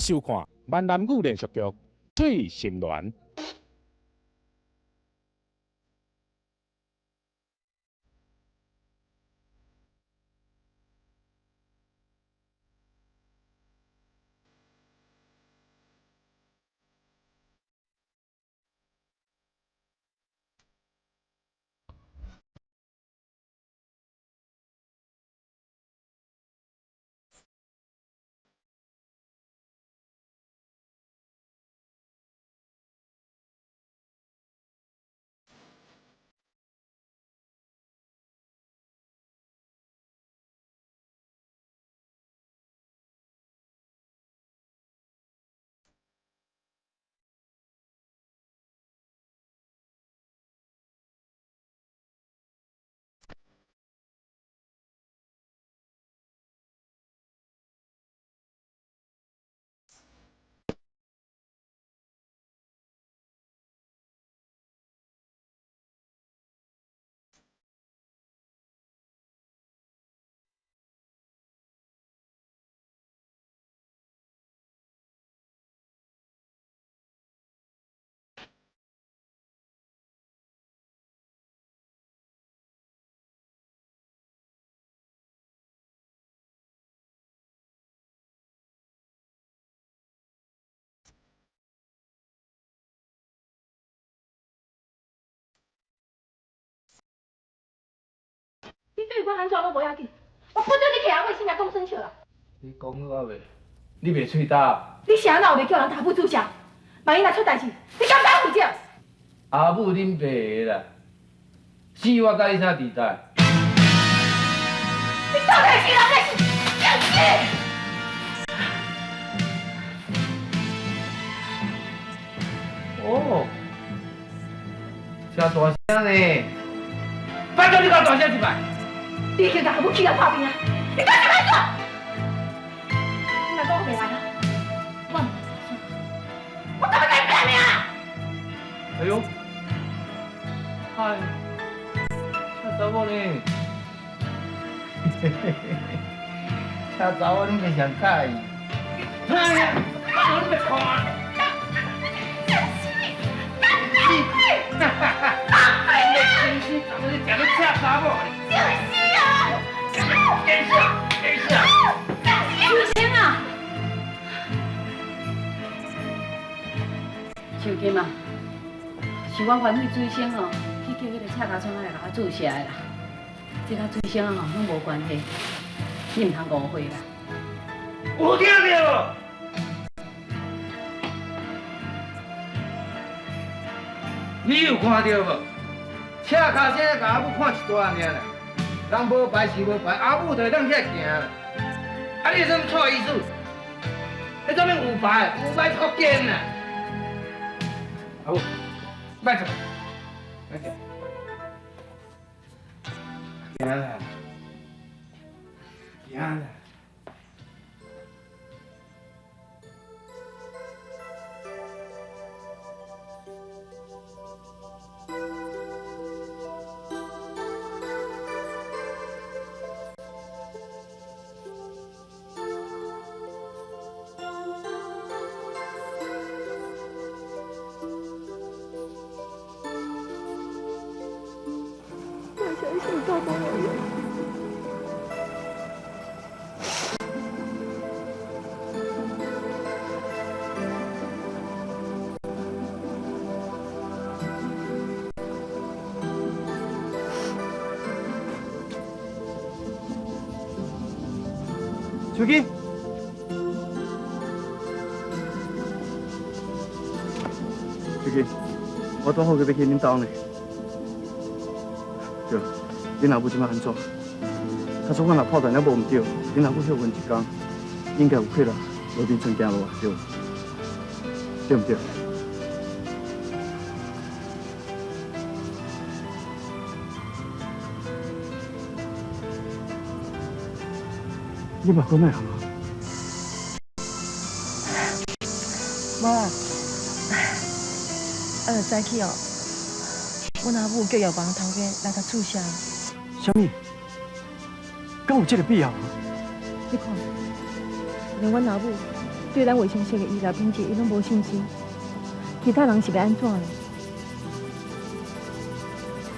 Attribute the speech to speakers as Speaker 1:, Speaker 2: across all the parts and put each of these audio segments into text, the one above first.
Speaker 1: 收看闽南语连续剧《水心恋》。
Speaker 2: 你对我安怎拢无要紧，我不准你摕我性命讲生笑啦！
Speaker 3: 你讲我袂，你袂喙答。
Speaker 2: 你啥人有袂叫人打不注销？万一若出代志，你敢敢负责？
Speaker 3: 阿母恁爸的啦，死我甲你啥地带？
Speaker 2: 你到底是人还是僵尸？
Speaker 3: 哦，真大声呢！拜托你甲我大声一摆。
Speaker 2: 你去甲阿母去了破病啊！你敢是安怎？你若讲我袂来啊，我唔信，我干嘛甲你拼命啊？
Speaker 3: 哎呦，嗨，车查某呢？嘿嘿嘿嘿，车查某恁袂上介意。哎呀，我恁袂看。哈哈哈！你真是怎么你讲你车查某？
Speaker 2: 就是啊！
Speaker 3: 真是啊！
Speaker 2: 秋天啊！
Speaker 4: 秋金啊，是我反对水仙哦，去叫迄个蔡家昌来甲我注射的啦。这甲水仙啊吼拢无关系，你唔通误会啦。
Speaker 3: 有听到？你有看到无？车脚先甲阿母看一段尔啦，人无牌是无牌，阿母就会当遐行啦。啊，你什么错意思？你怎么有牌？有牌福建啦。阿母，别走，别走，行啦，行啦。
Speaker 2: 我相信爸爸有用。
Speaker 5: 手机。手机，我拄好要去恁兜呢。对，恁阿母即摆安怎？他说我若破断了无毋对，恁阿母休困一工，应该有气力落眠床行路啊，对，对毋对？你嘛讲哪样啊？
Speaker 6: 无啊，就早起哦，阮阿母叫药房头家来甲注射。
Speaker 5: 什么？敢有这个必要啊？
Speaker 6: 你看，连阮阿母对咱卫生室的医疗品质伊拢无信心，其他人是要安怎呢？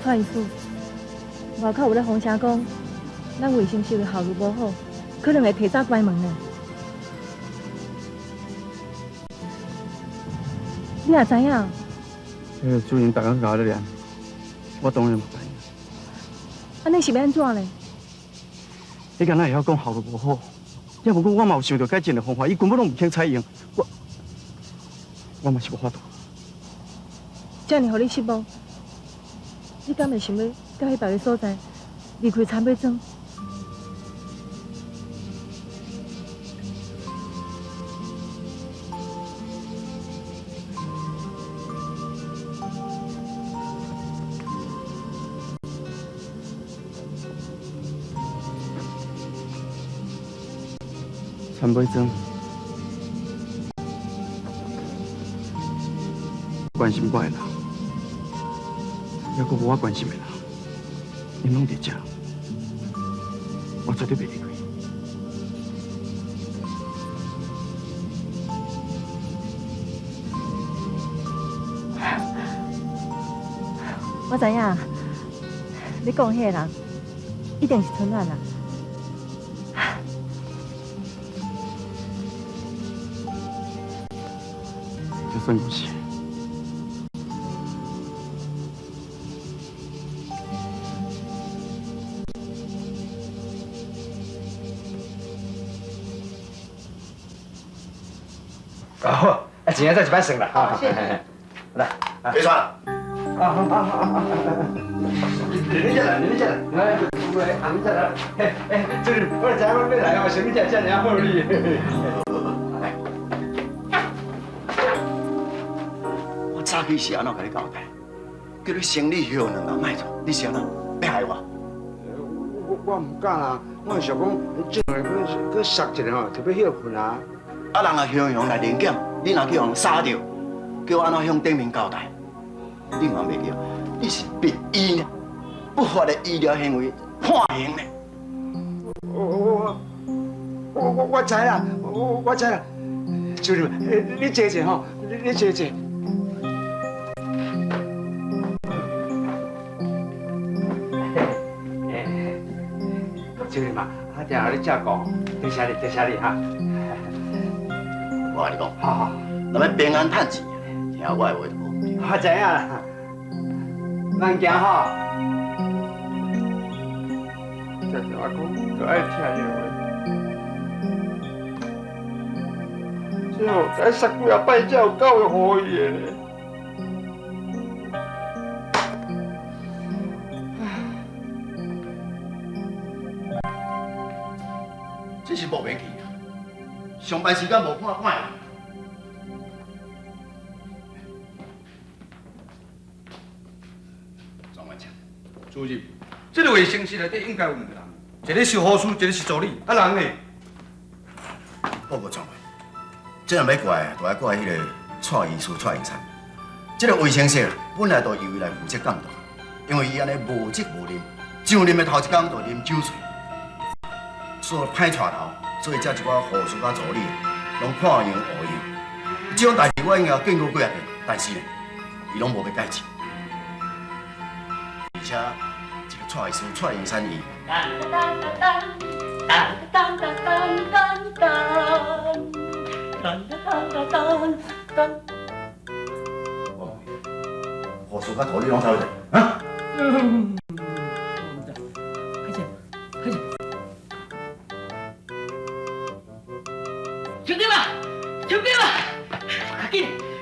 Speaker 6: 蔡医师，外口有咧风声讲，咱卫生室的效率无好，可能会提早关门呢。你也知影？
Speaker 5: 主任大家教咧练，我当然唔知。
Speaker 6: 安尼是要安怎呢？
Speaker 5: 你敢若会晓讲效率无好？要不过我嘛有想到改进的方法，伊根本拢唔肯采用，我嘛是无法度。
Speaker 6: 遮尔互你失望，你敢会想要到迄别个所在离开参尾庄？
Speaker 5: 参尾庄关心我的人，还佫无我关心的人，因拢伫遮，我绝对袂离开。
Speaker 6: 我知影，你讲迄个人一定是春兰啦。
Speaker 5: 就算有是。
Speaker 3: 好，钱再一摆算啦，好，来，
Speaker 7: 别算了，
Speaker 3: 你先来，来，你先来，就是我知我要来哦，生意才这样好哩。
Speaker 7: 我早起是安怎甲你交代？叫你生理休2天卖做，你是安怎要害我？
Speaker 3: 我唔敢啦，我想讲，这个去杀一个吼，特别休困啊。
Speaker 7: 啊，人啊向阳来临检，你若去互杀掉，叫我安怎向顶面交代？你嘛袂记，你是别医呢，不法的医疗行为判刑呢。
Speaker 3: 我知啦，我知啦。主任，你坐坐吼，你坐坐。主任嘛，定下你照顾，多谢你哈。
Speaker 7: 我甲你讲，
Speaker 3: 好，
Speaker 7: 若要平安趁钱，听我的话就无问题。
Speaker 3: 我知影啦。咱行好。这是阿公最爱听的话。最后才杀几啊摆才有够会好伊的呢。
Speaker 7: 这是无免去啊！上班时间无看惯。庄万强，
Speaker 3: 主任，这个卫生室内底应该有2个人，一个是护士，一个是助理，啊人呢？
Speaker 7: 报告庄委，这若要怪，就要怪迄个蔡医师蔡英山。这个卫生室本来就由伊来负责监督，因为伊安尼无责无任，上任的头一天就啉酒醉。所以歹带头，所以才一寡护士甲助理拢看样学样。这种代志我已经见过几啊遍，但是呢，伊拢无要改进。而且这个蔡医师蔡英山伊，护士甲助理拢走去，啊？
Speaker 2: 兄弟们，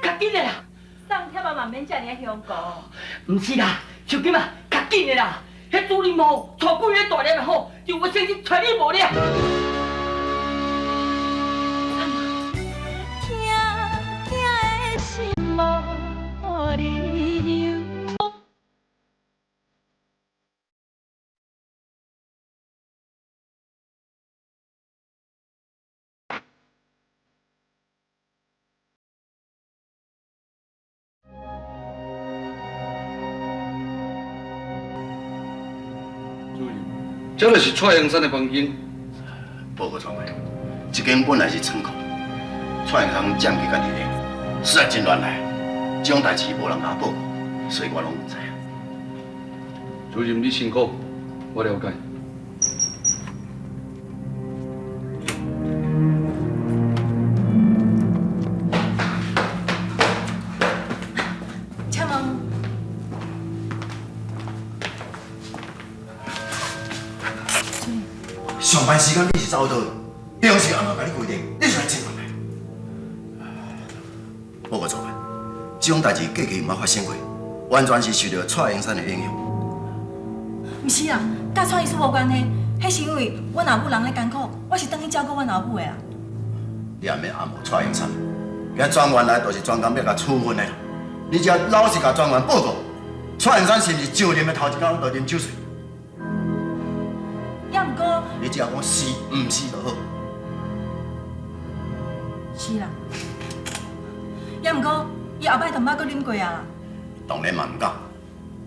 Speaker 2: 较紧的啦！上贴嘛免遮尔香膏。唔是啦，兄弟们，较紧的啦！迄主任吼，带几个大粒的吼，就我先去找你无了。的心无理由。
Speaker 3: 这就是蔡英山的房间。
Speaker 7: 报告庄委，这间本来是仓库，蔡永康占据家己咧，实在真乱来。这种代志无人甲我报告，所以我拢唔知啊。
Speaker 3: 主任你辛苦，我了解。
Speaker 6: 请问，
Speaker 7: 上班时间你是走倒，平时安怎甲你规定，你是来真乱来。报告主任，这种代志过去毋捌发生过，完全是受到蔡英山的影响。
Speaker 6: 毋是啊，甲蔡医师无关系，迄是因为阮老母人咧艰苦，我是等去照顾阮老母的啊。
Speaker 7: 你也免暗无蔡英山，今专员来就是专工要甲处分的啦。你只要老实甲专员报告，蔡英山是毋是上任的头一工就啉酒醉？
Speaker 6: 也毋过，
Speaker 7: 你只要讲是毋是就好。
Speaker 6: 是啦。也毋过，伊后摆就毋捌搁啉过啊啦。
Speaker 7: 当然嘛毋敢，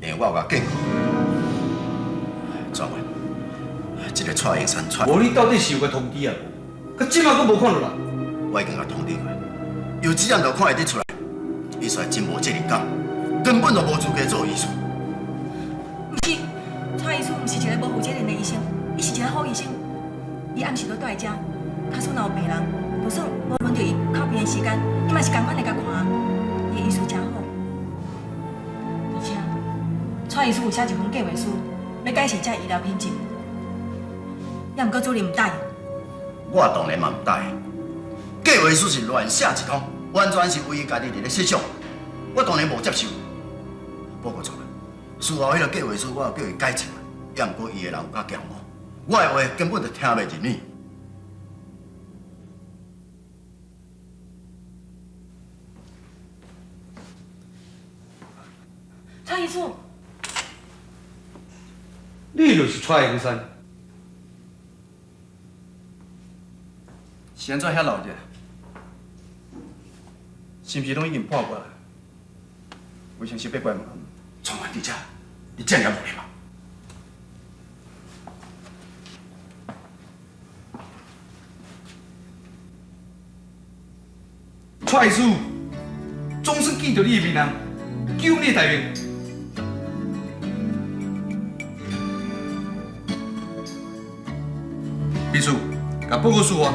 Speaker 7: 因为我有甲见过。专员，这个蔡英山
Speaker 3: 无你到底是有个通知啊？可即马阁无看到啦。
Speaker 7: 我已经甲通知过，有指引就看会得出来，伊说真无责任感，根本就无资格做医生。
Speaker 6: 毋是，蔡医师毋是一个无负责任的医生，伊是一个好医生。伊暗时都住在遮，假使若有病人，就算无轮到伊靠病的时间，伊嘛是共款来甲看。伊的医术真好，而且蔡医师有写一份计划书，要改善这医疗品质。也毋过主任毋答应。
Speaker 7: 我当然嘛毋答应。计划书是乱写一通，完全是为伊家己伫咧设想，我当然无接受。报告主任，事后迄个计划书我有叫伊改正，也毋过伊的人有较强我，我的话根本就听袂入耳。
Speaker 6: 蔡医师，
Speaker 3: 你就是蔡英山。
Speaker 5: 是安怎遐老者？是毋是拢已经破过来？卫生室要关门？
Speaker 7: 专员伫遮，你这样无礼貌。
Speaker 3: 蔡师傅，总算见到你的面人，救你的大命。秘书，甲报告书我。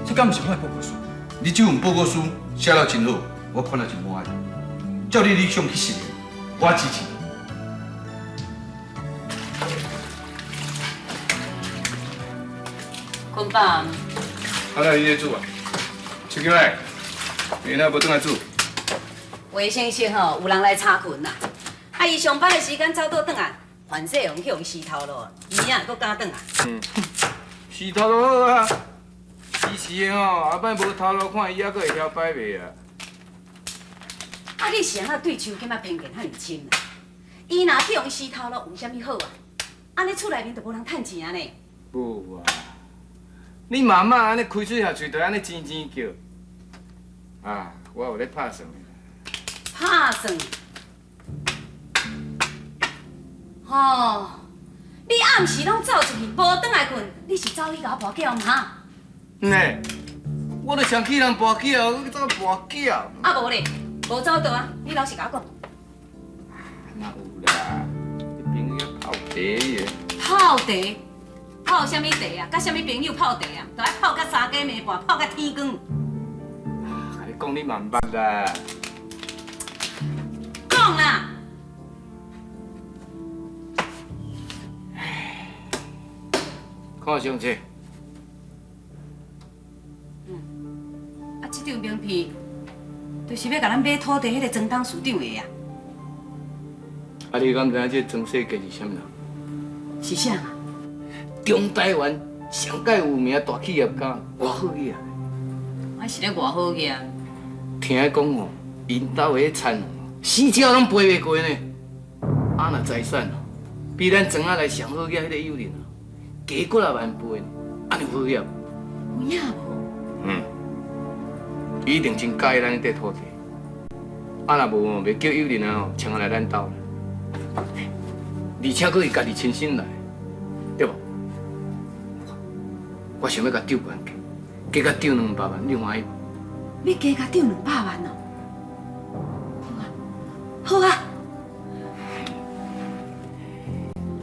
Speaker 5: 这敢毋是我的报告书？
Speaker 3: 你这份报告书写了真好，我看了真满意。照你理想去实行，我支持。
Speaker 4: 坤爸，
Speaker 3: 好了，你来煮啊。出去来，你那无转来煮。
Speaker 4: 卫生室吼有人来查群啦，啊伊上班的时间走倒转来，凡世用去用洗头咯，伊也搁敢转来。
Speaker 3: 洗头就好啊。伊是的吼，后摆无头路看，伊还阁会晓摆袂啊。
Speaker 4: 啊你是安怎对手今仔偏见遐尔深啊？伊若去用洗头咯，有啥物好啊？安尼厝内面就无人趁钱呢。
Speaker 3: 无啊，你妈妈安尼开嘴下嘴，就安尼吱吱叫。啊，我有咧拍算的。
Speaker 4: 拍算，吼、你暗时拢走出去，无转来困，你是走去甲我跋筊吗？
Speaker 3: 呢，我都想去人跋筊，我走跋筊。
Speaker 4: 啊无咧，无走倒啊！你老实甲我讲。
Speaker 3: 哪有啦？你朋友泡茶的。
Speaker 4: 泡茶，泡什么茶啊？甲什么朋友泡茶啊？都爱泡甲三更暝半，泡甲天光。
Speaker 3: 甲你讲你嘛毋捌啦。
Speaker 4: 讲啦！
Speaker 3: 看相册。
Speaker 4: 啊，这张名片就是要甲咱买土地迄个庄董事长的啊。
Speaker 3: 啊，你敢知影这庄世杰是啥物人？
Speaker 4: 是啥啊？
Speaker 3: 中台湾上界有名大企业家，偌好个啊！
Speaker 4: 我是咧偌好个啊！
Speaker 3: 听讲哦，因兜的田死鸟拢飞袂过呢。啊，若财产哦，比咱庄仔内上好个迄个友人哦，加几啊万倍，安尼好业。
Speaker 4: 有影无？
Speaker 3: 伊一定真介意咱这块土地。啊，若无袂叫友人哦，请来咱兜啦。而且佫伊家己亲身来。对无？我想要甲丢关加甲丢200万，你欢喜无？
Speaker 4: 要加甲丢200万哦。好啊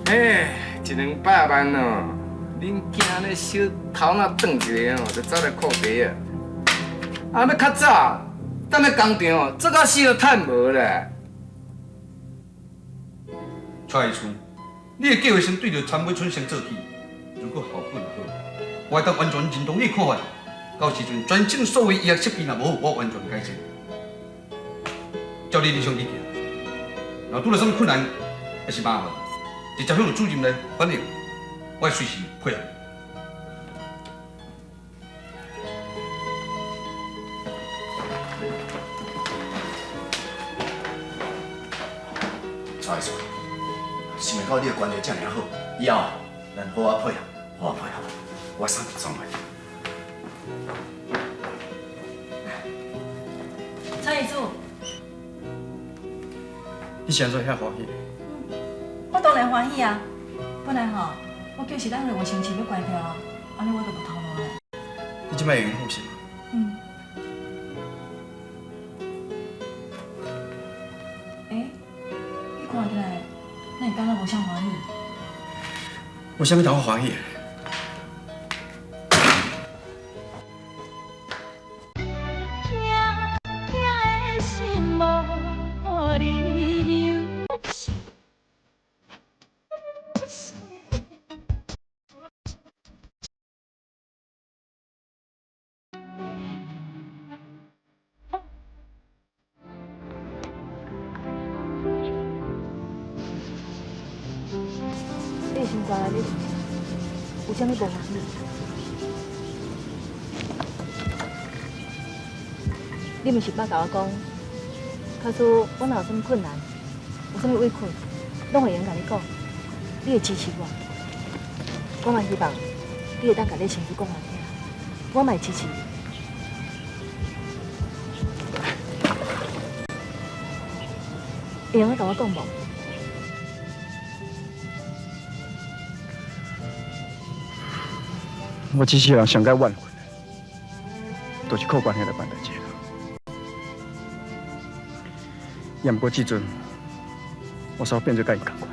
Speaker 4: ，100-200
Speaker 3: 万哦，恁囝咧小头脑转一下哦，就走来靠地啊！啊，要较早，等咧工厂哦，做到死都趁无啦。
Speaker 8: 蔡医生，你的计划先对着参尾村先做起，如果效果若好，我会当完全认同你的看法。到时阵全省所有医学设备若无，我完全改善。照你理想去行，若拄到什么困难还是麻烦，直接向着主任来反映，我会随时配合。
Speaker 7: 蔡医生，想袂到你的关系这么好，以后咱好好配合，好好配合，我送你送来。
Speaker 6: 蔡医师，
Speaker 5: 你现在遐欢喜？
Speaker 6: 我当然欢喜啊！本来吼，我叫是咱两个星期要关掉啊，安尼我就无头路咧。
Speaker 5: 你即摆会用好是吗？
Speaker 6: 嗯。你看起来，那会敢若无啥欢喜？
Speaker 5: 有啥物通我欢喜的？
Speaker 6: 你的心肝内底有啥物无欢喜？你毋是捌甲我讲，假使我若有啥物困难，有啥物委屈，拢会用甲你讲，你会支持我。我嘛希望你会当甲你情绪讲互听，我嘛会支持你。会用甲我讲无？
Speaker 5: 我这世人上该怨恨的，都是靠关系来办代志啦。也毋过即阵，我煞变做甲伊共款。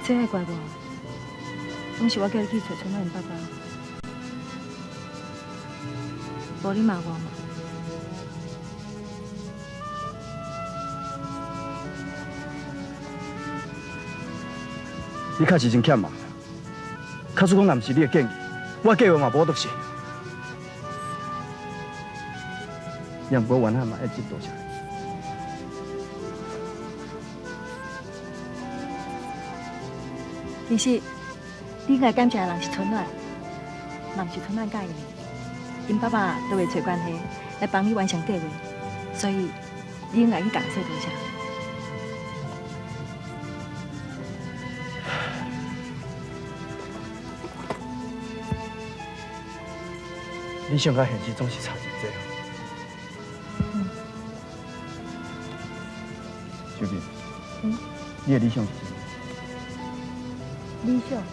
Speaker 6: 这爱怪我，拢是我叫你去找春兰爸爸，无你骂我嘛？
Speaker 5: 你确实真欠骂。假使讲若毋是你的建议，我计划嘛无得行。也毋过原来嘛一直多谢
Speaker 6: 你。其实，你应该感谢的人是春兰，嘛毋是春兰介意你。因爸爸都会找关系来帮你完成计划，所以你应该去感谢多谢。
Speaker 5: 理想甲现实总是差真济。小姐，你的理想是啥？
Speaker 6: 理想，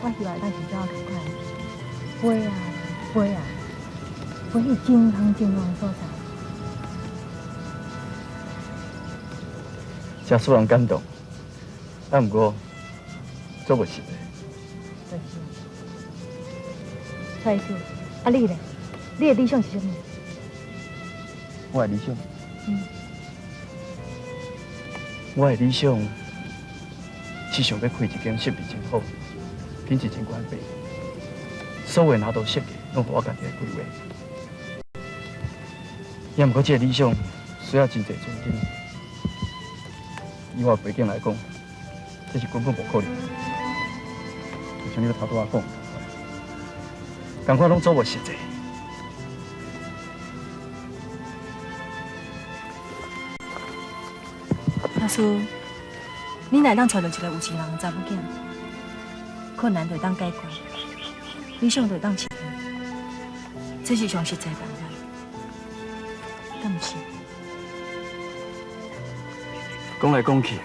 Speaker 6: 我希望咱是怎同款，飞啊飞啊，飞去真空真空的所在。
Speaker 5: 真使人感动，啊，毋过做袂实的。
Speaker 6: 蔡医师，啊你咧？你的理想是啥物？
Speaker 5: 我的理想，我的理想是想要开一间设备真好、品质真高的病院，所有拿到设计，拢是我家己来规划。也毋过，这个理想需要真侪资金，以我的背景来讲，这是根本无可能。就像你头拄仔讲。同款拢做无实际。
Speaker 6: 阿叔，你若当找到一个有钱人的查某囝，困难就当解决，理想就当实现，这是上实在的办法，敢毋是？
Speaker 5: 讲来讲去，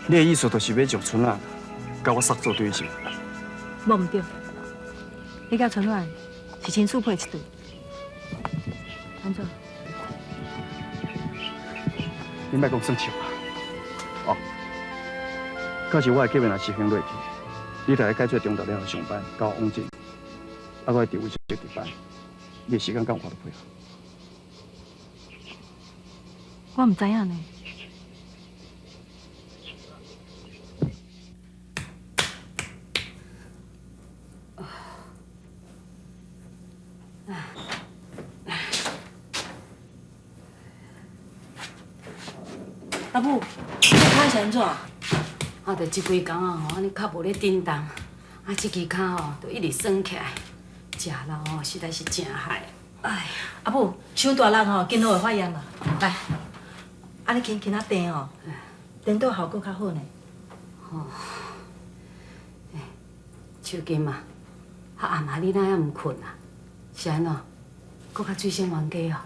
Speaker 5: 你的意思就是要将春兰甲我杀做对手。
Speaker 6: 无毋对，你甲春婉是亲属配一对。安怎？
Speaker 5: 你莫讲算笑啊！哦，到时我的计划若实行落去，你就来解决中昼了后上班，到往进，我的地位是值班，你的时间敢有看到配合？
Speaker 6: 我毋知影呢。阿母，你脚是安怎？
Speaker 4: 啊，着即几工啊，吼，安尼较无咧振动，啊，即支骹吼，着一直酸起来，食了吼，实在是真害。
Speaker 6: 哎，阿母，伤大人吼，今仔会发炎啦。来，安尼轻轻仔垫吼，颠倒效果较好呢。
Speaker 4: 手金啊，暗下你哪还毋困啊？是安怎？搁较水先冤家哦？